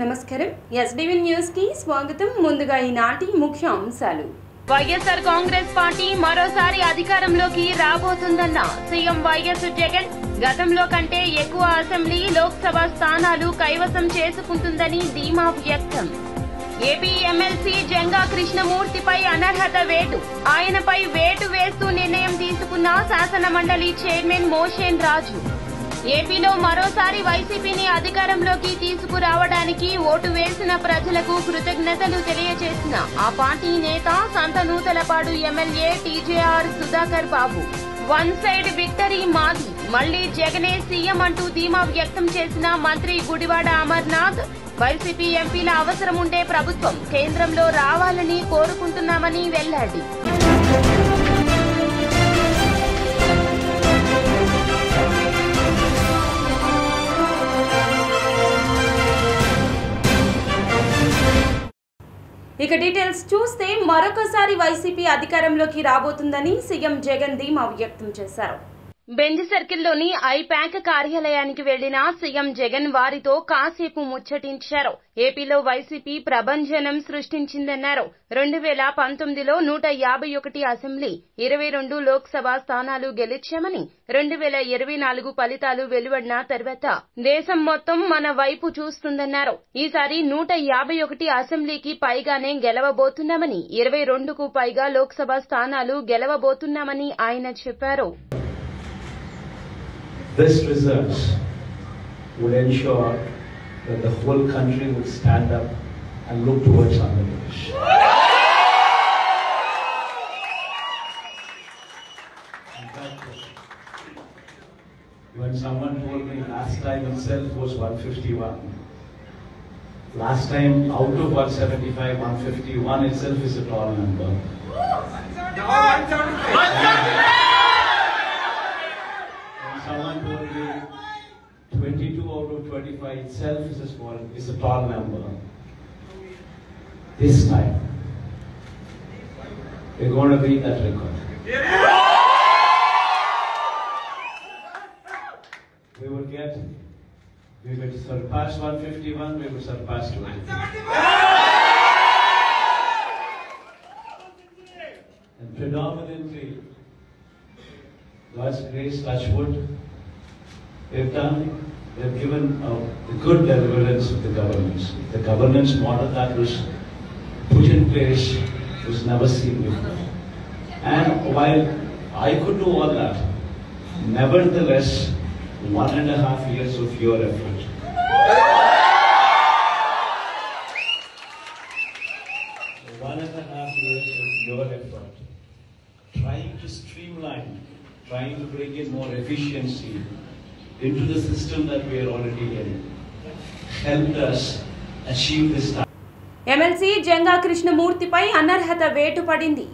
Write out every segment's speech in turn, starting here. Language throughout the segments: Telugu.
నమస్కారం ఎస్డీవీ న్యూస్ కి స్వాగతం. ముందుగా ఈనాటి ముఖ్య అంశాలు. వైఎస్ఆర్ కాంగ్రెస్ పార్టీ మరోసారి అధికారంలోకి రాబోతుందన్న సీఎం వైఎస్ జగన్. గతంలో కంటే ఎక్కువ అసెంబ్లీ లోక్సభ స్థానాలు కైవసం చేసుకుంటుందని ధీమా వ్యక్తం. ఏపీ ఎమ్మెల్సీ జంగా కృష్ణమూర్తిపై అనర్హత వేటు. ఆయనపై వేటు వేస్తూ నిర్ణయం తీసుకున్న శాసన మండలి చైర్మన్ మోషేన్ రాజు. ఏపీలో మరోసారి వైసీపీని అధికారంలోకి తీసుకురావడానికి ఓటు వేసిన ప్రజలకు కృతజ్ఞతలు తెలియజేసిన ఆ పార్టీ నేత సంతనూతలపాడు ఎమ్మెల్యే టీజేఆర్ సుధాకర్ బాబు. వన్ సైడ్ విక్టరీ మాది, మళ్లీ జగనే సీఎం అంటూ ధీమా వ్యక్తం చేసిన మంత్రి గుడివాడ అమర్నాథ్. వైసీపీ ఎంపీల అవసరం ఉండే ప్రభుత్వం కేంద్రంలో రావాలని కోరుకుంటున్నామని వెల్లడి. ఇక డీటెయిల్స్ చూస్తే మరొకసారి వైసీపీ అధికారంలోకి రాబోతుందని సీఎం జగన్ ధీమా వ్యక్తం చేశారు. బెంజ్ సర్కిల్లోని ఐపాక్ కార్యాలయానికి వెళ్లిన సీఎం జగన్ వారితో కాసేపు ముచ్చటించారు. ఏపీలో వైసీపీ ప్రభంజనం సృష్టించిందన్నారు. 2019లో 151 అసెంబ్లీ, 22 లోక్సభ స్థానాలు గెలిచామని, 2024 ఫలితాలు వెలువడిన తర్వాత దేశం మొత్తం మన వైపు చూస్తుందన్నారు. ఈసారి 151 అసెంబ్లీకి పైగానే గెలవబోతున్నామని, 22కు పైగా లోక్సభ స్థానాలు గెలవబోతున్నామని ఆయన చెప్పారు. This results would ensure that the whole country would stand up and look towards Andhra Pradesh. In fact, when someone told me last time itself was 151, last time out of 175, 151 itself is a tall number. Someone told me 22 out of 25 itself is a tall number. This time, we're going to beat that record. We will surpass 151, we will surpass 250. And predominantly, God's grace, touch wood, they've given the good deliverance of the governance. The governance model that was put in place was never seen before. And while I could do all that, nevertheless, 1.5 years of your effort. 1.5 years of your effort, trying to streamline, trying to bring in more efficiency into the system that we are already in, helped us achieve this time. MLC Janga కృష్ణమూర్తిపై అనర్హత వేటు పడింది.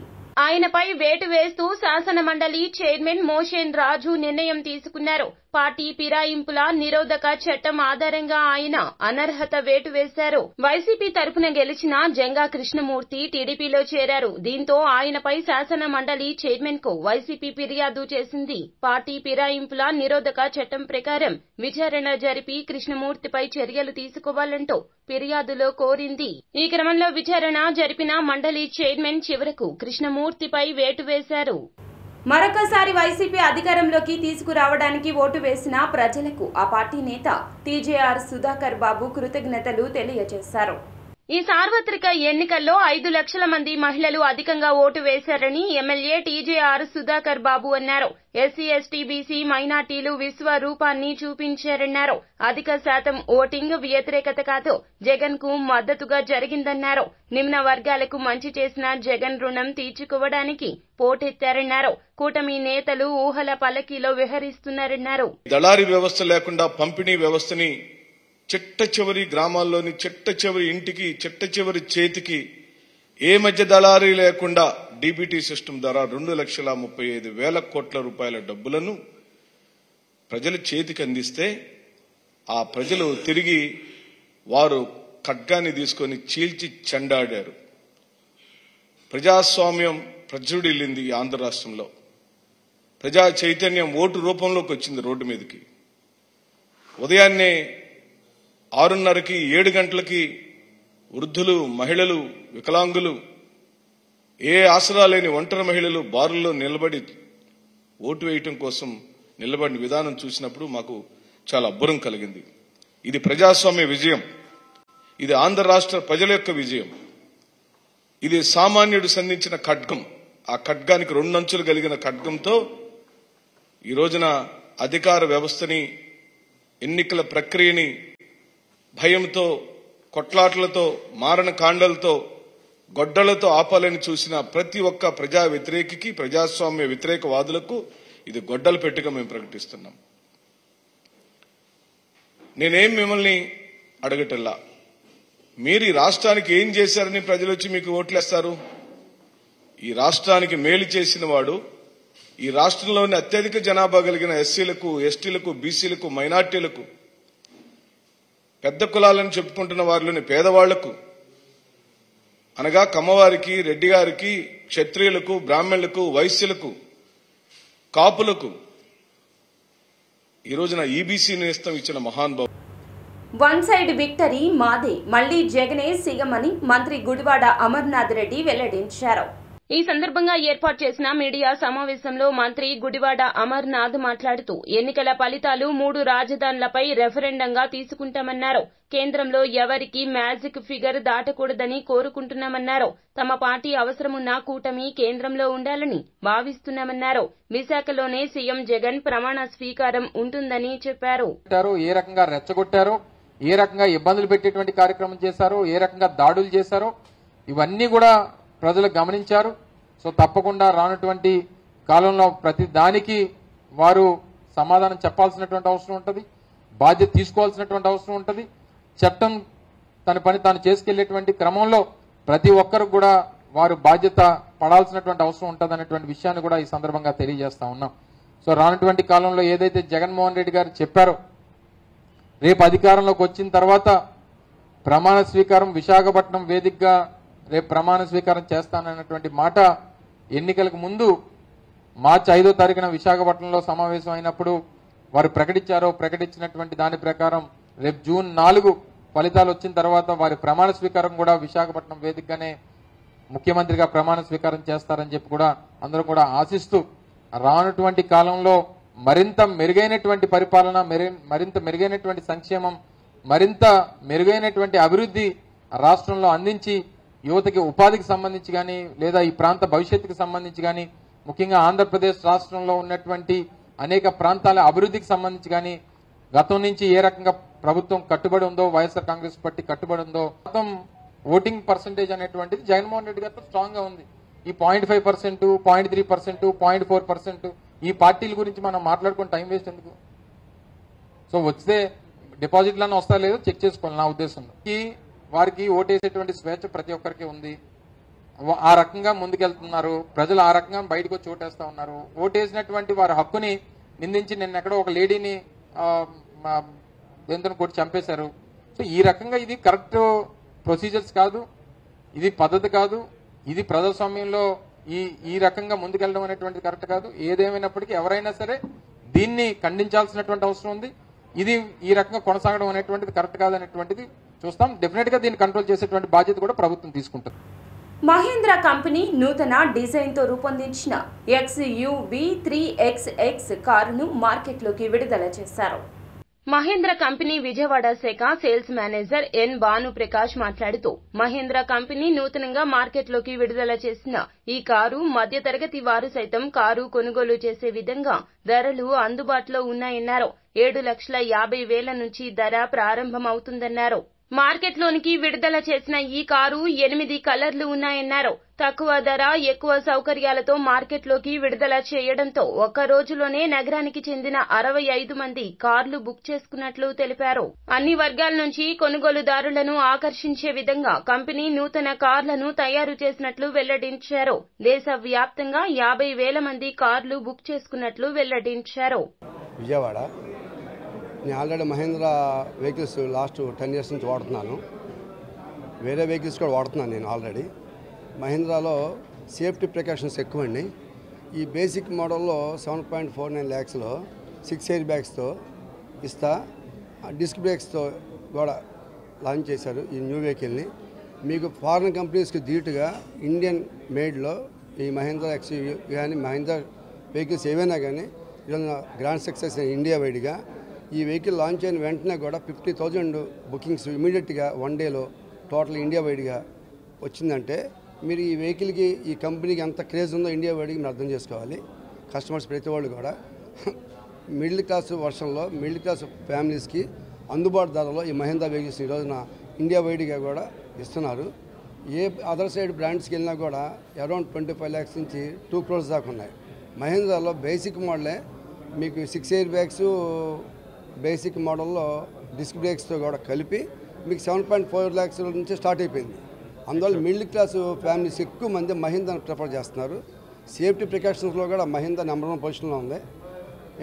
ఆయనపై వేటు వేస్తూ శాసన మండలి చైర్మన్ మోషేన్ రాజు నిర్ణయం తీసుకున్నారు. పార్టీ ఫిరాయింపుల నిరోధక చట్టం ఆధారంగా ఆయన అనర్హత వేటు వేశారు. వైసీపీ తరఫున గెలిచిన జంగా కృష్ణమూర్తి టీడీపీలో చేరారు. దీంతో ఆయనపై శాసన మండలి చైర్మన్ కు వైసీపీ ఫిర్యాదు చేసింది. పార్టీ ఫిరాయింపుల నిరోధక చట్టం ప్రకారం విచారణ జరిపి కృష్ణమూర్తిపై చర్యలు తీసుకోవాలంటూ ఫిర్యాదులో కోరింది. ఈ క్రమంలో విచారణ జరిపిన మండలి చైర్మన్ చివరకు కృష్ణమూర్తిపై వేటు వేశారు. మరొకసారి వైసీపీ అధికారంలోకి తీసుకురావడానికి ఓటు వేసిన ప్రజలకు ఆ పార్టీ నేత టీజేఆర్ సుధాకర్ బాబు కృతజ్ఞతలు తెలియజేశారు. ఈ సార్వత్రిక ఎన్నికల్లో 5 లక్షల మంది మహిళలు అధికంగా ఓటు వేశారని ఎమ్మెల్యే టీజేఆర్ సుధాకర్ బాబు అన్నారు. ఎస్సీ, ఎస్టీ, బీసీ, మైనార్టీలు విశ్వరూపాన్ని చూపించారన్నారు. అధిక శాతం ఓటింగ్ వ్యతిరేకత కాదు, జగన్ కు మద్దతుగా జరిగిందన్నారు. నిమ్న వర్గాలకు మంచి చేసిన జగన్ రుణం తీర్చుకోవడానికి పోటెత్తారన్నారు. కూటమి నేతలు ఊహల పల్లకీలో విహరిస్తున్నారన్నారు. దళారీ వ్యవస్థ లేకుండా పంపిణీ వ్యవస్థని చిట్ట చివరి గ్రామాల్లోని చిట్ట చివరి ఇంటికి చిట్ట చివరి చేతికి ఏ మధ్య దళారీ లేకుండా డీబీటీ సిస్టమ్ ద్వారా 2,35,000 కోట్ల రూపాయల డబ్బులను ప్రజల చేతికి అందిస్తే ఆ ప్రజలు తిరిగి వారు ఖడ్గాన్ని తీసుకొని చీల్చి చెండాడారు. ప్రజాస్వామ్యం ప్రజ్వడిల్లింది ఆంధ్ర రాష్ట్రంలో. ప్రజా చైతన్యం ఓటు రూపంలోకి వచ్చింది రోడ్డు మీదకి. ఉదయాన్నే 6:30కి 7 గంటలకి వృద్ధులు, మహిళలు, వికలాంగులు, ఏ ఆసరా లేని ఒంటరి మహిళలు బారుల్లో నిలబడి ఓటు వేయటం కోసం నిలబడిన విధానం చూసినప్పుడు మాకు చాలా అబ్బురం కలిగింది. ఇది ప్రజాస్వామ్య విజయం. ఇది ఆంధ్ర రాష్ట్ర ప్రజల యొక్క విజయం. ఇది సామాన్యుడు సంధించిన ఖడ్గం. ఆ ఖడ్గానికి 2 అంచులు కలిగిన ఖడ్గంతో ఈ రోజున అధికార వ్యవస్థని, ఎన్నికల ప్రక్రియని భయంతో, కొట్లాట్లతో, మారణ కాండలతో, గొడ్డలతో ఆపాలని చూసిన ప్రతి ఒక్క ప్రజా వ్యతిరేకికి, ప్రజాస్వామ్య వ్యతిరేకవాదులకు ఇది గొడ్డలు పెట్టుగా మేము ప్రకటిస్తున్నాం. నేనేం మిమ్మల్ని అడగటల్లా, మీరు ఈ రాష్ట్రానికి ఏం చేశారని ప్రజలు వచ్చి మీకు ఓట్లేస్తారు? ఈ రాష్ట్రానికి మేలు చేసిన వాడు, ఈ రాష్ట్రంలోని అత్యధిక జనాభా కలిగిన ఎస్సీలకు, ఎస్టీలకు, బీసీలకు, మైనార్టీలకు, పెద్ద కులాలను చెప్పుకుంటున్న వారిలోని పేదవాళ్లకు, అనగా కమ్మవారికి, రెడ్డి గారికి, క్షత్రియులకు, బ్రాహ్మణులకు, వైశ్యులకు, కాపులకు ఈ రోజున ఈబీసీ నేస్తం ఇచ్చిన మహానుభావుడు. వన్ సైడ్ విక్టరీ మాదే, మళ్లీ జగనే సీఎమని మంత్రి గుడివాడ అమర్నాథ్ రెడ్డి వెల్లడించారు. ఈ సందర్భంగా ఏర్పాటు చేసిన మీడియా సమావేశంలో మంత్రి గుడివాడ అమర్నాథ్ మాట్లాడుతూ ఎన్నికల ఫలితాలు 3 రాజధానులపై రెఫరెండంగా తీసుకుంటామన్నారు. కేంద్రంలో ఎవరికి మ్యాజిక్ ఫిగర్ దాటకూడదని కోరుకుంటున్నామన్నారు. తమ పార్టీ అవసరమున్న కూటమి కేంద్రంలో ఉండాలని భావిస్తున్నామన్నారు. విశాఖలోనే సీఎం జగన్ ప్రమాణ స్వీకారం ఉంటుందని చెప్పారు. ఏ రకంగా రెచ్చగొట్టారో, ఏ రకంగా ఇబ్బందులు పెట్టేటువంటి కార్యక్రమం చేశారో, ఏ రకంగా దాడులు చేశారో ఇవన్నీ కూడా ప్రజలు గమనించారు. సో తప్పకుండా రానటువంటి కాలంలో ప్రతి దానికి వారు సమాధానం చెప్పాల్సినటువంటి అవసరం ఉంటుంది, బాధ్యత తీసుకోవాల్సినటువంటి అవసరం ఉంటుంది. చట్టం తన పని తాను చేసుకెళ్లేటువంటి క్రమంలో ప్రతి ఒక్కరికి కూడా వారు బాధ్యత పడాల్సినటువంటి అవసరం ఉంటుంది అనేటువంటి విషయాన్ని కూడా ఈ సందర్భంగా తెలియజేస్తా ఉన్నాం. సో రానటువంటి కాలంలో ఏదైతే జగన్మోహన్ రెడ్డి గారు చెప్పారో, రేపు అధికారంలోకి వచ్చిన తర్వాత ప్రమాణ స్వీకారం విశాఖపట్నం వేదికగా రేపు ప్రమాణ స్వీకారం చేస్తానన్నటువంటి మాట ఎన్నికలకు ముందు మార్చి 5వ తారీఖున విశాఖపట్నంలో సమావేశం అయినప్పుడు వారు ప్రకటించినటువంటి దాని ప్రకారం రేపు జూన్ 4 ఫలితాలు వచ్చిన తర్వాత వారి ప్రమాణ స్వీకారం కూడా విశాఖపట్నం వేదికగానే ముఖ్యమంత్రిగా ప్రమాణ స్వీకారం చేస్తారని చెప్పి కూడా అందరూ కూడా ఆశిస్తూ రానటువంటి కాలంలో మరింత మెరుగైనటువంటి పరిపాలన, మరింత మెరుగైనటువంటి సంక్షేమం, మరింత మెరుగైనటువంటి అభివృద్ధి రాష్ట్రంలో అందించి యువతకి ఉపాధికి సంబంధించి కానీ, లేదా ఈ ప్రాంత భవిష్యత్తుకు సంబంధించి కానీ, ముఖ్యంగా ఆంధ్రప్రదేశ్ రాష్ట్రంలో ఉన్నటువంటి అనేక ప్రాంతాల అభివృద్ధికి సంబంధించి కానీ గతం నుంచి ఏ రకంగా ప్రభుత్వం కట్టుబడి ఉందో, వైఎస్ఆర్ కాంగ్రెస్ పార్టీ కట్టుబడి ఉందో, మొత్తం ఓటింగ్ పర్సెంటేజ్ అనేటువంటిది జగన్మోహన్ రెడ్డి గారితో స్ట్రాంగ్ గా ఉంది. ఈ 0.5%, 0.3%, 0.4% ఈ పార్టీల గురించి మనం మాట్లాడుకుని టైం వేస్ట్ ఎందుకు? సో వస్తే డిపాజిట్లన్నీ వస్తా లేదో చెక్ చేసుకోవాలి నా ఉద్దేశంలో. వారికి ఓటేసేటువంటి స్వేచ్ఛ ప్రతి ఒక్కరికి ఉంది. ఆ రకంగా ముందుకెళ్తున్నారు ప్రజలు, ఆ రకంగా బయటకు వచ్చి ఓటేస్తా ఉన్నారు. ఓటేసినటువంటి వారి హక్కుని నిందించి నిన్న ఎక్కడో ఒక లేడీని దేంతో కొట్టి చంపేశారు. సో ఈ రకంగా ఇది కరెక్ట్ ప్రొసీజర్స్ కాదు, ఇది పద్ధతి కాదు, ఇది ప్రజాస్వామ్యంలో ఈ రకంగా ముందుకెళ్ళడం అనేటువంటిది కరెక్ట్ కాదు. ఏదేమైనప్పటికీ ఎవరైనా సరే దీన్ని ఖండించాల్సినటువంటి అవసరం ఉంది. ఇది ఈ రకంగా కొనసాగడం అనేటువంటిది కరెక్ట్ కాదనేటువంటిది చూస్తాం. డెఫినెట్ గా దీన్ని కంట్రోల్ చేసేటువంటి బాధ్యత కూడా ప్రభుత్వం తీసుకుంటుంది. మహీంద్రా కంపెనీ నూతన డిజైన్తో రూపొందించిన XUV3XX కారును మార్కెట్లోకి విడుదల చేశారు. మహీంద్రా కంపెనీ విజయవాడ శాఖ సేల్స్ మేనేజర్ ఎన్ భానుప్రకాష్ మాట్లాడుతూ మహీంద్రా కంపెనీ నూతనంగా మార్కెట్లోకి విడుదల చేసిన ఈ కారు మధ్యతరగతి వారు సైతం కారు కొనుగోలు చేసే విధంగా ధరలు అందుబాటులో ఉన్నాయన్నారు. 7,50,000 నుంచి ధర ప్రారంభమవుతుందన్నారు. మార్కెట్లోనికి విడుదల చేసిన ఈ కారు 8 కలర్లు ఉన్నాయన్నారు. తక్కువ ధర, ఎక్కువ సౌకర్యాలతో మార్కెట్లోకి విడుదల చేయడంతో ఒక్క రోజులోనే నగరానికి చెందిన 65 మంది కార్లు బుక్ చేసుకున్నట్లు తెలిపారు. అన్ని వర్గాల నుంచి కొనుగోలుదారులను ఆకర్షించే విధంగా కంపెనీ నూతన కార్లను తయారు చేసినట్లు వెల్లడించారు. దేశవ్యాప్తంగా 50,000 మంది కార్లు బుక్ చేసుకున్నట్లు వెల్లడించారు. విజయవాడ నేను already Mahindra vehicles last 10 years నుంచి వాడుతున్నాను. వేరే వెహికల్స్ కూడా వాడుతున్నాను నేను ఆల్రెడీ. మహీంద్రాలో సేఫ్టీ ప్రికాషన్స్ ఎక్కువండి. ఈ బేసిక్ మోడల్లో 7.49 lakhsలో 6 air bagsతో ఇస్తా, డిస్క్ బ్రేక్స్తో కూడా లాంచ్ చేశారు ఈ న్యూ వెహికల్ని. మీకు ఫారిన్ కంపెనీస్కి ధీటుగా ఇండియన్ మేడ్లో ఈ మహీంద్రా ఎక్స్యూవీ కానీ మహీంద్రా వెహికల్స్ ఏవైనా కానీ ఈరోజు గ్రాండ్ సక్సెస్ ఇండియా వైడ్గా. ఈ వెహికల్ లాంచ్ అయిన వెంటనే కూడా 50,000 బుకింగ్స్ ఇమీడియట్గా 1 డేలో టోటల్ ఇండియా వైడ్గా వచ్చిందంటే మీరు ఈ వెహికల్కి ఈ కంపెనీకి ఎంత క్రేజ్ ఉందో ఇండియా వైడ్గా మీరు అర్థం చేసుకోవాలి. కస్టమర్స్ ప్రతి వాళ్ళు కూడా మిడిల్ క్లాస్ వర్షన్లో మిడిల్ క్లాస్ ఫ్యామిలీస్కి అందుబాటు ధరలో ఈ మహీంద్రా వెహికల్స్ ఈ రోజున ఇండియా వైడ్గా కూడా ఇస్తున్నారు. ఏ అదర్ సైడ్ బ్రాండ్స్కి వెళ్ళినా కూడా అరౌండ్ 25 lakhs నుంచి 2 crores దాకా ఉన్నాయి. మహీంద్రాలో బేసిక్ మోడలే మీకు 6 air bags బేసిక్ మోడల్లో డిస్క్ బ్రేక్స్తో కూడా కలిపి మీకు 7.4 lakhs నుంచి స్టార్ట్ అయిపోయింది. అందువల్ల మిడిల్ క్లాస్ ఫ్యామిలీస్ ఎక్కువ మంది మహీంద్రాని ప్రిఫర్ చేస్తున్నారు. సేఫ్టీ ప్రికాషన్స్లో కూడా మహీంద్రా నెంబర్ 1 పొజిషన్లో ఉంది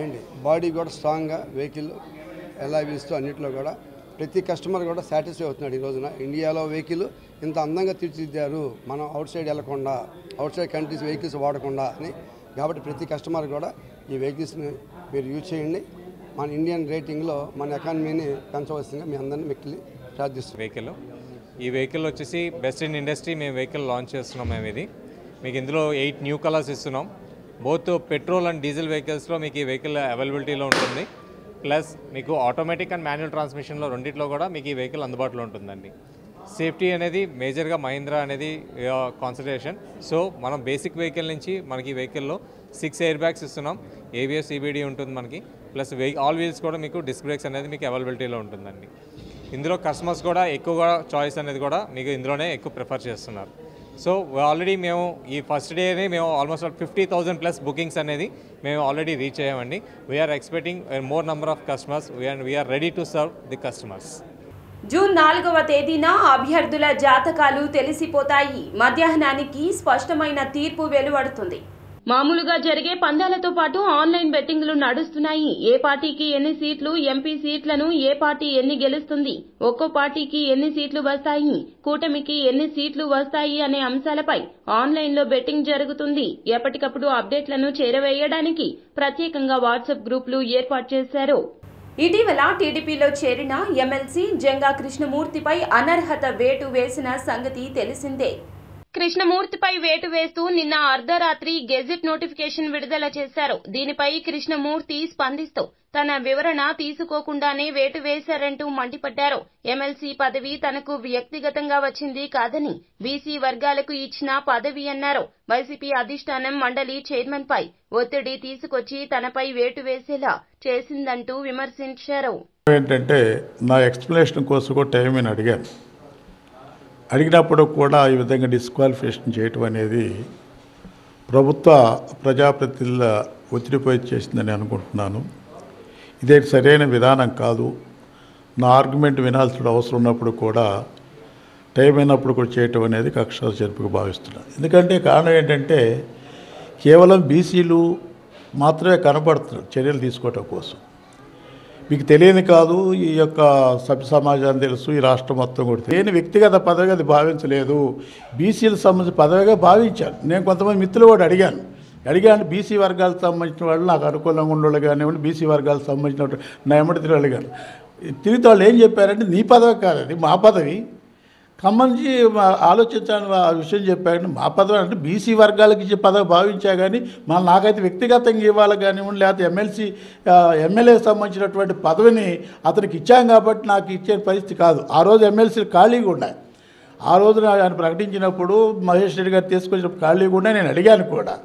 ఏంటి. బాడీ కూడా స్ట్రాంగ్గా వెహికల్ ఎలా వీస్తూ అన్నింటిలో కూడా ప్రతి కస్టమర్ కూడా సాటిస్ఫై అవుతున్నాడు. ఈ రోజున ఇండియాలో వెహికల్ ఇంత అందంగా తీర్చిదిద్దారు మనం అవుట్ సైడ్ వెళ్లకుండా అవుట్ సైడ్ కంట్రీస్ వెహికల్స్ వాడకుండా అని. కాబట్టి ప్రతి కస్టమర్ కూడా ఈ వెహికల్స్ని మీరు యూజ్ చేయండి. మన ఇండియన్ రేటింగ్లో మన ఎకానమీని పెంచవలసిందిగా మీ అందరినీ మిక్కిలి ప్రార్థిస్తున్నాం. ఈ వెహికల్ వచ్చేసి బెస్ట్ ఇన్ ఇండస్ట్రీ మేము వెహికల్ లాంచ్ చేస్తున్నాం. మేము ఇది మీకు ఇందులో 8 న్యూ కలర్స్ ఇస్తున్నాం. బోత్ పెట్రోల్ అండ్ డీజిల్ వెహికల్స్లో మీకు ఈ వెహికల్ అవైలబిలిటీలో ఉంటుంది. ప్లస్ మీకు ఆటోమేటిక్ అండ్ మాన్యువల్ ట్రాన్స్మిషన్లో రెండిట్లో కూడా మీకు ఈ వెహికల్ అందుబాటులో ఉంటుందండి. సేఫ్టీ అనేది మేజర్గా మహీంద్రా అనేది కాన్సన్ట్రేషన్. సో మనం బేసిక్ వెహికల్ నుంచి మనకి ఈ వెహికల్లో 6 air bags ఇస్తున్నాం. ABS CBD ఉంటుంది మనకి. ప్లస్ ఆల్ వీల్స్ కూడా మీకు డిస్క్ బ్రేక్స్ అనేది మీకు అవైలబిలిటీలో ఉంటుందండి. ఇందులో కస్టమర్స్ కూడా ఎక్కువగా చాయిస్ అనేది కూడా మీకు ఇందులోనే ఎక్కువ ప్రిఫర్ చేస్తున్నారు. సో ఆల్రెడీ మేము ఈ ఫస్ట్ డేనే మేము ఆల్మోస్ట్ 50,000+ బుకింగ్స్ అనేది మేము ఆల్రెడీ రీచ్ అయ్యామండి. We are expecting more number of customers we are ready to serve the customers. June 4వ తేదీన అభ్యర్థుల జాతకాలు తెలిసిపోతాయి. మధ్యాహ్నానికి స్పష్టమైన తీర్పు వెలువడుతుంది. మామూలుగా జరిగే పందాలతో పాటు ఆన్లైన్ బెట్టింగ్లు నడుస్తున్నాయి. ఏ పార్టీకి ఎన్ని సీట్లు, ఎంపీ సీట్లను ఏ పార్టీ ఎన్ని గెలుస్తుంది, ఒక్కో పార్టీకి ఎన్ని సీట్లు వస్తాయి, కూటమికి ఎన్ని సీట్లు వస్తాయి అనే అంశాలపై ఆన్లైన్లో బెట్టింగ్ జరుగుతుంది. ఎప్పటికప్పుడు అప్డేట్లను చేరవేయడానికి ప్రత్యేకంగా వాట్సాప్ గ్రూపులు ఏర్పాటు చేశారు. ఇటీవల టీడీపీలో చేరిన ఎమ్మెల్సీ జంగా కృష్ణమూర్తిపై అనర్హత వేటు వేసిన సంగతి తెలిసిందే. కృష్ణమూర్తిపై వేటు వేస్తూ నిన్న అర్ధరాత్రి గెజిట్ నోటిఫికేషన్ విడుదల చేశారు. దీనిపై కృష్ణమూర్తి స్పందిస్తూ తన వివరణ తీసుకోకుండానే వేటు వేశారంటూ మండిపడ్డారు. ఎమ్మెల్సీ పదవి తనకు వ్యక్తిగతంగా వచ్చింది కాదని బీసీ వర్గాలకు ఇచ్చిన పదవి అన్నారు. వైసీపీ అధిష్టానం మండలి చైర్మన్ పై ఒత్తిడి తీసుకొచ్చి తనపై వేటు వేసేలా చేసిందంటూ విమర్శించారు. ఏంటంటే నా ఎక్స్ప్లెనేషన్ కోసం కూడా టైం అడిగినప్పుడు కూడా ఈ విధంగా డిస్క్వాలిఫికేషన్ చేయటం అనేది ప్రభుత్వ ప్రజాప్రతినిధుల ఒత్తిడిపై చేసిందని అనుకుంటున్నాను. ఇదే సరైన విధానం కాదు. నా ఆర్గ్యుమెంట్ వినాల్సిన అవసరం ఉన్నప్పుడు కూడా టైం అయినప్పుడు కూడా చేయటం అనేది కక్ష జరుపుకు భావిస్తున్నాను. ఎందుకంటే కారణం ఏంటంటే కేవలం బీసీలు మాత్రమే కనపడుతున్నారు చర్యలు తీసుకోవటం కోసం. మీకు తెలియని కాదు, ఈ యొక్క సభ్య సమాజాన్ని తెలుసు, ఈ రాష్ట్రం మొత్తం కూడా నేను వ్యక్తిగత పదవిగా అది భావించలేదు, బీసీలకు సంబంధించిన పదవిగా భావించాను. నేను కొంతమంది మిత్రులు కూడా అడిగాను బీసీ వర్గాలకు సంబంధించిన వాళ్ళు నాకు అనుకూలంగా ఉండేవాళ్ళు కానివ్వండి, బీసీ వర్గాలకు సంబంధించిన నా ఎమ్మటి తిరిగి అడిగాను. తిరిగి వాళ్ళు ఏం చెప్పారంటే నీ పదవి కాదండి మా పదవి సంబంధించి ఆలోచించాలని ఆ విషయం చెప్పాను. మా పదవి అంటే బీసీ వర్గాలకు ఇచ్చే పదవి భావించా కానీ నాకైతే వ్యక్తిగతంగా ఇవ్వాలి కానివ్వండి, లేకపోతే ఎమ్మెల్యేకి సంబంధించినటువంటి పదవిని అతనికి ఇచ్చాం కాబట్టి నాకు ఇచ్చే పరిస్థితి కాదు. ఆ రోజు ఎమ్మెల్సీలు ఖాళీగా ఉన్నాయి. ఆ రోజున ఆయన ప్రకటించినప్పుడు మహేష్ రెడ్డి గారు తీసుకొచ్చినప్పుడు ఖాళీగా ఉన్నాయి. నేను అడిగాను కూడా.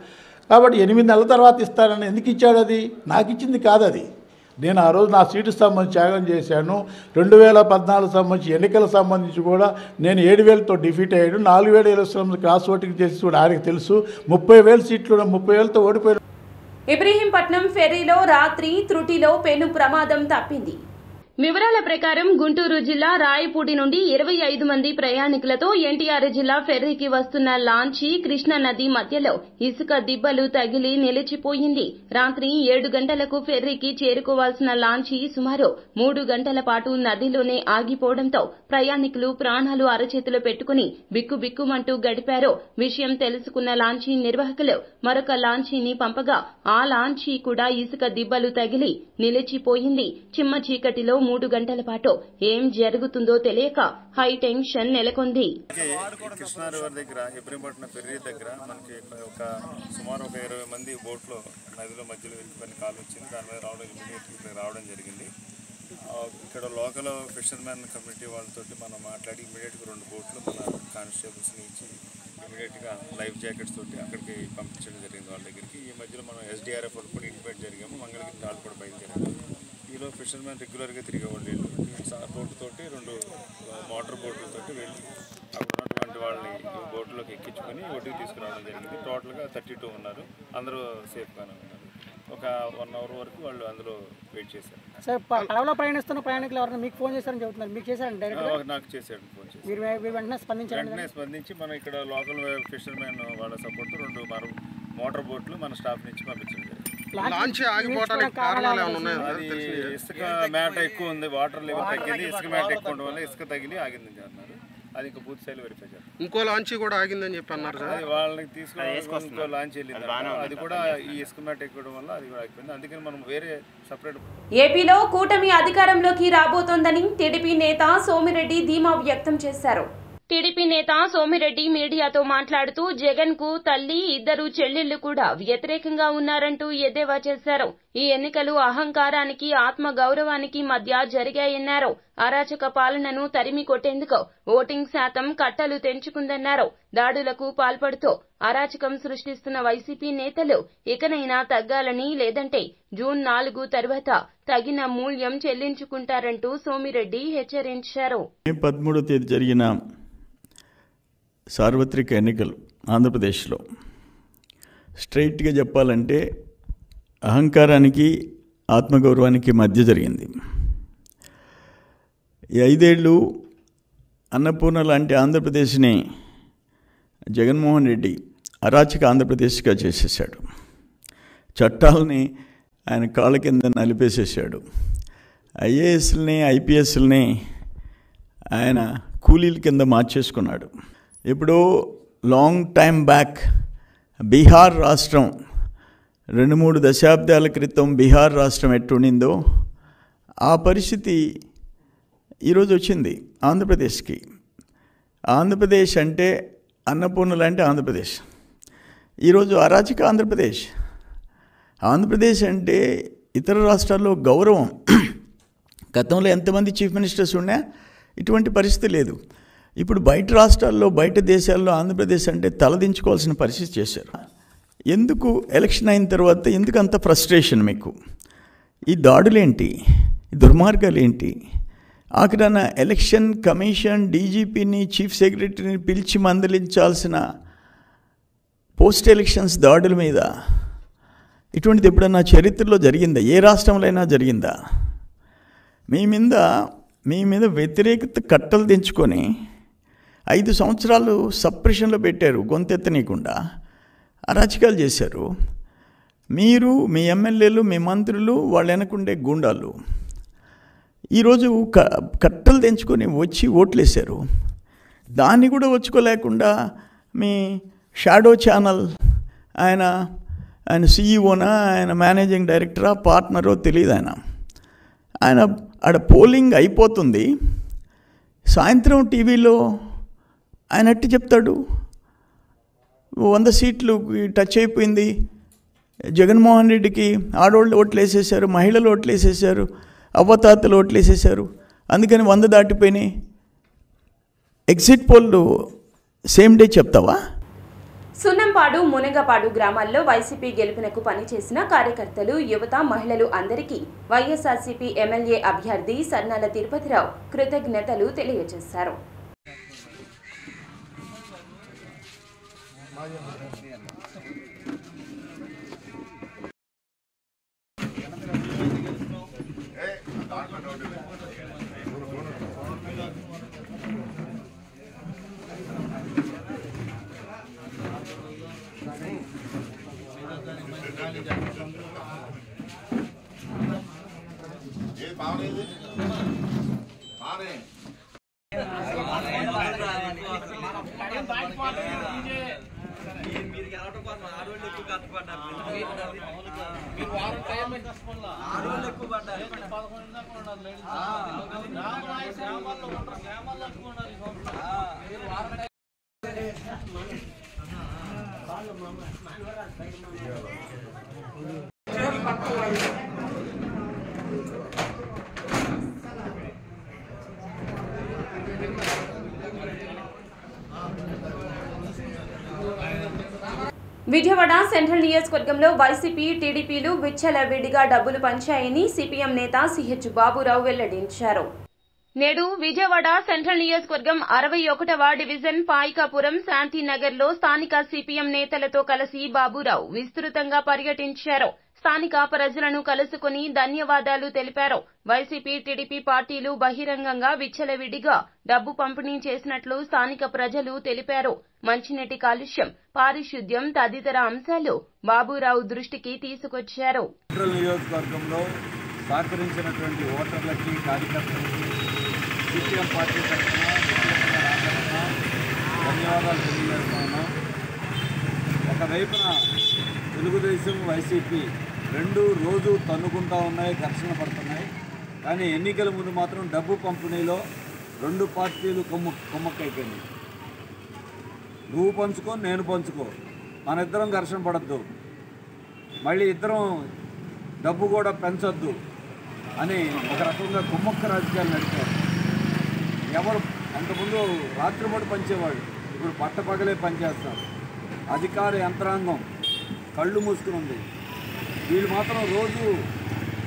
కాబట్టి 8 నెలల తర్వాత ఇస్తానని ఎందుకు ఇచ్చాడు? అది నాకు ఇచ్చింది కాదు. అది నేను ఆ రోజు నా సీటుకు సంబంధించి త్యాగం చేశాను. 2014 సంబంధించి ఎన్నికలకు సంబంధించి కూడా నేను 7,000తో డిఫీట్ అయ్యాడు. 4,000 ఎలక్షన్లు క్రాస్ ఓటింగ్ చేసి కూడా ఆయనకు తెలుసు. 30,000 సీట్లు 30,000తో ఓడిపోయారు. ఇబ్రహీంపట్నం ఫెర్రీలో రాత్రి త్రుటిలో పెను ప్రమాదం తప్పింది. వివరాల ప్రకారం గుంటూరు జిల్లా రాయపూడి నుండి 25 మంది ప్రయాణికులతో ఎన్టీఆర్ జిల్లా ఫెర్రీకి వస్తున్న లాంచీ కృష్ణా నది మధ్యలో ఇసుక దిబ్బలు తగిలి నిలిచిపోయింది. రాత్రి 7 గంటలకు ఫెర్రీకి చేరుకోవాల్సిన లాంచీ సుమారు 3 గంటల పాటు నదిలోనే ఆగిపోవడంతో ప్రయాణికులు ప్రాణాలు అరచేతిలో పెట్టుకుని బిక్కుబిక్కుమంటూ గడిపారు. విషయం తెలుసుకున్న లాంచీ నిర్వాహకులు మరొక లాంచీని పంపగా ఆ లాంచీ కూడా ఇసుక దిబ్బలు తగిలి నిలిచిపోయింది. చిమ్మ చీకటిలో 3 గంటల పాటు ఏం జరుగుతుందో తెలియక హై టెన్షన్ నెలకొంది. కృష్ణా రివర్ దగ్గర ఇబ్రహీంపట్నం ఫెర్రీ దగ్గర మనకి సుమారు 20 మంది బోట్లో నదిలో మధ్యలో వెళ్ళిపోయిన కాలు వచ్చింది. దాని మీద రావడం జరిగింది. ఇక్కడ లోకల్ ఫిషర్మెన్ కమ్యూనిటీ వాళ్ళతో మనం మాట్లాడి ఇమీడియట్గా 2 బోట్లు మన కానిస్టేబుల్స్ని ఇచ్చి ఇమీడియట్గా లైఫ్ జాకెట్స్ తోటి అక్కడికి పంపించడం జరిగింది వాళ్ళ దగ్గరికి. ఈ మధ్యలో మనం SDRF వాళ్ళు కూడా ఇన్వైట్ జరిగాము. మంగళగిరి వాళ్ళు కూడా బయలుదేరాము. ఈలో ఫిషర్మెన్ రెగ్యులర్గా తిరిగేవాళ్ళు. బోటుతోటి 2 మోటార్ బోట్లతోటి వెళ్ళి అక్కడ ఉన్నటువంటి వాళ్ళని బోట్లోకి ఎక్కించుకొని ఒడ్డుకి తీసుకురావడం జరిగింది. టోటల్గా 32 ఉన్నారు. అందరూ సేఫ్గానే ఉన్నారు. ఒక 1 అవర్ వరకు వాళ్ళు అందులో వెయిట్ చేశారు. సార్ పడవలో ప్రయాణిస్తున్న ప్రయాణికులు ఎవరైనా మీకు ఫోన్ చేశారని చెబుతున్నారు. మీకు చేశారండి డైరెక్ట్గా? నాకు చేశాడు ఫోన్ చేసి. మీరు వెంటనే స్పందించి మనం ఇక్కడ లోకల్ ఫిషర్మెన్ వాళ్ళ సపోర్ట్ 2 మోటార్ బోట్లు మన స్టాఫ్ నుంచి పంపించడం జరిగింది. అది ఇసుక మేట ఎక్కువ ఉంది, వాటర్ లెవెల్ తగ్గింది, ఇసుక మేట ఎక్కువ ఉండడం వల్ల ఇసుక తగిలి ఆగిందని అన్నారు. అది ఇంకా పూర్తి స్థాయిలో వెరిఫై చేయాలి. ఇంకో లాంచ్ కూడా ఆగిందని చెప్పి అన్నారు. అది వాళ్ళకి తీసుకుని ఇంకో లాంచ్ వెళ్ళింది. అది కూడా ఈ ఇసుక మేట ఎక్కడం వల్ల అది కూడా ఆగిపోయింది. అందుకని మనం వేరే సపరేట్. ఏపీలో కూటమి అధికారంలోకి రాబోతోందని టీడీపీ నేత సోమిరెడ్డి ధీమా వ్యక్తం చేశారు. టీడీపీ నేత సోమిరెడ్డి మీడియాతో మాట్లాడుతూ జగన్ కు తల్లి, 2 చెల్లెళ్లు కూడా వ్యతిరేకంగా ఉన్నారంటూ ఎద్దేవా చేశారు. ఈ ఎన్నికలు అహంకారానికి, ఆత్మగౌరవానికి మధ్య జరిగాయన్నారు. అరాచక పాలనను తరిమి కొట్టేందుకు ఓటింగ్ శాతం కట్టలు తెంచుకుందన్నారు. దాడులకు పాల్పడుతూ అరాచకం సృష్టిస్తున్న వైసీపీ నేతలు ఇకనైనా తగ్గాలని, లేదంటే జూన్ 4 తర్వాత తగిన మూల్యం చెల్లించుకుంటారంటూ సోమిరెడ్డి హెచ్చరించారు. 13వ తేదీ జరిగిన సార్వత్రిక ఎన్నికలు ఆంధ్రప్రదేశ్లో స్ట్రైట్గా చెప్పాలంటే అహంకారానికి, ఆత్మగౌరవానికి మధ్య జరిగింది. ఈ 5 ఏళ్ళు అన్నపూర్ణ లాంటి ఆంధ్రప్రదేశ్ని జగన్మోహన్ రెడ్డి అరాచక ఆంధ్రప్రదేశ్గా చేసేసాడు. చట్టాలని ఆయన కాళ్ళ కింద నలిపేసేసాడు. ఐఏఎస్లని, ఐపీఎస్లని ఆయన కూలీల కింద మార్చేసుకున్నాడు. ఇప్పుడు లాంగ్ టైం బ్యాక్ బీహార్ రాష్ట్రం 2-3 దశాబ్దాల క్రితం బీహార్ రాష్ట్రం ఎట్టుండిందో ఆ పరిస్థితి ఈరోజు వచ్చింది ఆంధ్రప్రదేశ్కి. ఆంధ్రప్రదేశ్ అంటే అన్నపూర్ణ లాంటి ఆంధ్రప్రదేశ్. ఈరోజు అరాచక ఆంధ్రప్రదేశ్. ఆంధ్రప్రదేశ్ అంటే ఇతర రాష్ట్రాల్లో గౌరవం. గతంలో ఎంతమంది చీఫ్ మినిస్టర్స్ ఉన్నా ఇటువంటి పరిస్థితి లేదు. ఇప్పుడు బయట రాష్ట్రాల్లో, బయట దేశాల్లో ఆంధ్రప్రదేశ్ అంటే తలదించుకోవాల్సిన పరిస్థితి చేశారు. ఎందుకు ఎలక్షన్ అయిన తర్వాత ఎందుకు అంత ఫ్రస్ట్రేషన్ మీకు? ఈ దాడులేంటి, ఈ దుర్మార్గాలు ఏంటి? ఆఖరణ ఎలక్షన్ కమిషన్ డీజీపీని, చీఫ్ సెక్రటరీని పిలిచి మందలించాల్సిన పోస్ట్ ఎలక్షన్స్ దాడుల మీద ఇటువంటిది ఎప్పుడన్నా చరిత్రలో జరిగిందా? ఏ రాష్ట్రంలో అయినా జరిగిందా? మీ మీద వ్యతిరేకత కట్టలు తెంచుకొని 5 సంవత్సరాలు సప్రెషన్లో పెట్టారు, గొంతెత్తనీయకుండా అరాచకాలు చేశారు. మీరు, మీ ఎమ్మెల్యేలు, మీ మంత్రులు, వాళ్ళు వెనకుండే గూండాలు ఈరోజు కట్టలు తెంచుకొని వచ్చి ఓట్లేశారు. దాన్ని కూడా వచ్చుకోలేకుండా మీ షాడో ఛానల్ ఆయన సీఈఓనా, ఆయన మేనేజింగ్ డైరెక్టరా, పార్ట్నరో తెలియదు. ఆయన ఆడ పోలింగ్ అయిపోతుంది, సాయంత్రం టీవీలో ఆయన అట్టి చెప్తాడు 100 సీట్లు టచ్ అయిపోయింది, జగన్మోహన్ రెడ్డికి ఆడవాళ్ళు ఓట్లు వేసేసారు, మహిళలు ఓట్లు వేసేసారు, అవ్వతాతలు ఓట్లు వేసేసారు, అందుకని 100 దాటిపోయినాయి. ఎగ్జిట్ పోల్లు సేమ్ డే చెప్తావా? సున్నంపాడు, మునగపాడు గ్రామాల్లో వైసీపీ గెలుపునకు పనిచేసిన కార్యకర్తలు, యువత, మహిళలు అందరికీ వైఎస్ఆర్సీపీ ఎమ్మెల్యే అభ్యర్థి సర్నాల తిరుపతిరావు కృతజ్ఞతలు తెలియజేశారు. మీరు విజయవాడ సెంట్రల్ నియోజకవర్గంలో వైసీపీ టీడీపీలు విచ్చలవిడిగా డబ్బులు పంచాయని సిపిఎం నేత సిహెచ్ బాబురావు వెల్లడించారు. నేడు విజయవాడ సెంట్రల్ నియోజకవర్గం 61వ డివిజన్ పాయికాపురం శాంతినగర్లో స్థానిక సిపిఎం నేతలతో కలిసి బాబురావు విస్తృతంగా పర్యటించారు. స్థానిక ప్రజలను కలుసుకుని ధన్యవాదాలు తెలిపారు. వైసీపీ టీడీపీ పార్టీలు బహిరంగంగా విచ్చలవిడిగా డబ్బు పంపిణీ చేసినట్లు స్థానిక ప్రజలు తెలిపారు. మంచినీటి కాలుష్యం, పారిశుద్ధ్యం తదితర అంశాలు బాబురావు దృష్టికి తీసుకొచ్చారు. సెంట్రల్ నియోజకవర్గంలో సహకరించినటువంటి ఓటర్లకి, కార్యకర్తలకి సిపిఎం పార్టీ తరఫున ధన్యవాదాలు తెలియజేస్తున్నాను. ఒకవైపున తెలుగుదేశం, వైసీపీ రెండు రోజు తన్నుకుంటా ఉన్నాయి, ఘర్షణ పడుతున్నాయి. కానీ ఎన్నికల ముందు మాత్రం డబ్బు పంపిణీలో రెండు పార్టీలు కొమ్మక్కైపోయింది. నువ్వు పంచుకో, నేను పంచుకో, మన ఇద్దరం ఘర్షణ పడద్దు, మళ్ళీ ఇద్దరం డబ్బు కూడా పెంచొద్దు అని ఒక రకంగా కుమ్మక్క రాజకీయాలు నడిపారు. ఎవరు అంతకుముందు రాత్రిపూట పంచేవాళ్ళు, ఇప్పుడు పట్టపగలే పనిచేస్తారు. అధికార యంత్రాంగం కళ్ళు మూసుకుని ఉంది. వీళ్ళు మాత్రం రోజు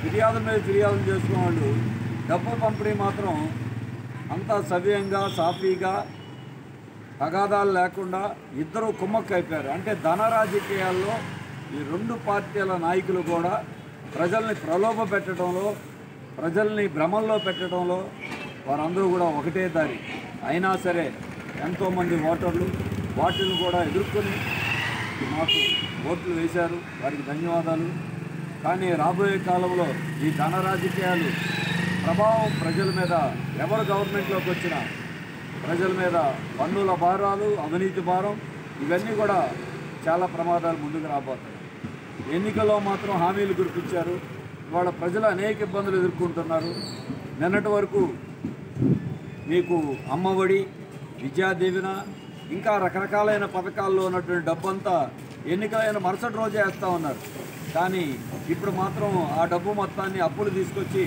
ఫిర్యాదుల మీద ఫిర్యాదులు చేసుకునే వాళ్ళు డబ్బు పంపిణీ మాత్రం అంతా సవ్యంగా, సాఫీగా, తగాదాలు లేకుండా ఇద్దరు కుమ్మక్క అయిపోయారు. అంటే ధన రాజకీయాల్లో ఈ రెండు పార్టీల నాయకులు కూడా ప్రజల్ని ప్రలోభ పెట్టడంలో, ప్రజల్ని భ్రమంలో పెట్టడంలో వారందరూ కూడా ఒకటే దారి. అయినా సరే ఎంతోమంది ఓటర్లు వాటిని కూడా ఎదుర్కొని మాకు ఓట్లు వేశారు, వారికి ధన్యవాదాలు. కానీ రాబోయే కాలంలో ఈ ధన రాజకీయాలు ప్రభావం ప్రజల మీద, ఎవరు గవర్నమెంట్లోకి వచ్చినా ప్రజల మీద పన్నుల భారాలు, అవినీతి భారం, ఇవన్నీ కూడా చాలా ప్రమాదాలు ముందుకు రాబోతాయి. ఎన్నికల్లో మాత్రం హామీలు గుర్తించారు, ఇవాళ ప్రజలు అనేక ఇబ్బందులు ఎదుర్కొంటున్నారు. నిన్నటి వరకు మీకు అమ్మఒడి, విద్యాదీవెన, ఇంకా రకరకాలైన పథకాల్లో ఉన్నటువంటి డబ్బంతా ఎన్నికలైన మరుసటి రోజే వేస్తూ ఉన్నారు. కానీ ఇప్పుడు మాత్రం ఆ డబ్బు మొత్తాన్ని అప్పులు తీసుకొచ్చి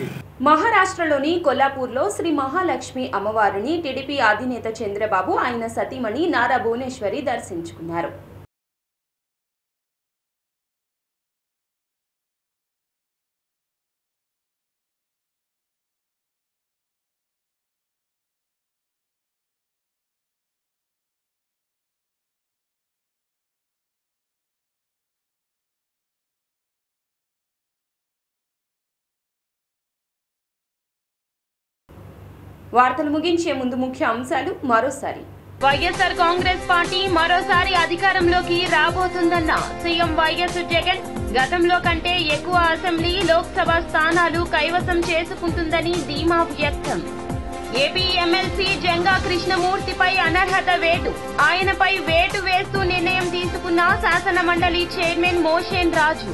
మహారాష్ట్రలోని కొల్లాపూర్లో శ్రీ మహాలక్ష్మి అమ్మవారిని టీడీపీ అధినేత చంద్రబాబు ఆయన సతీమణి నారా భువనేశ్వరి దర్శించుకున్నారు. వార్తలు ముగించే ముందు ముఖ్య అంశాలు మరోసారి. వైఎస్ఆర్ కాంగ్రెస్ పార్టీ మరోసారి అధికారంలోకి రాబోతుందన్న సీఎం వైఎస్ జగన్. గతంలో కంటే ఎక్కువ అసెంబ్లీ, లోక్సభ స్థానాలు కైవసం చేసుకుంటుందని ధీమా వ్యక్తం. ఏపీ ఎమ్మెల్సీ జంగా కృష్ణమూర్తిపై అనర్హత వేటు. ఆయనపై వేటు వేస్తూ నిర్ణయం తీసుకున్న శాసన మండలి చైర్మన్ మోషేన్ రాజు.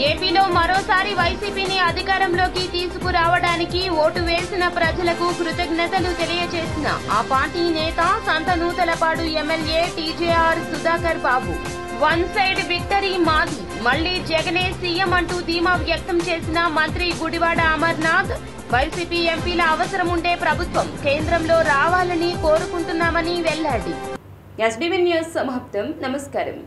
ఏపీలో మరోసారి వైసీపీని అధికారంలోకి తీసుకురావడానికి ఓటు వేసిన ప్రజలకు కృతజ్ఞతలు తెలియజేసిన ఆ పార్టీ నేత సంతనూతలపాడు ఎమ్మెల్యే టీజేఆర్ సుధాకర్ బాబు. వన్ సైడ్ విక్టరీ మాది, మళ్లీ జగనే సీఎం అంటూ ధీమా వ్యక్తం చేసిన మంత్రి గుడివాడ అమర్నాథ్. వైసీపీ ఎంపీల అవసరం ఉండే ప్రభుత్వం కేంద్రంలో రావాలని కోరుకుంటున్నామని వెల్లడి. ఎస్బీవీ న్యూస్ సమాప్తం. నమస్కారం.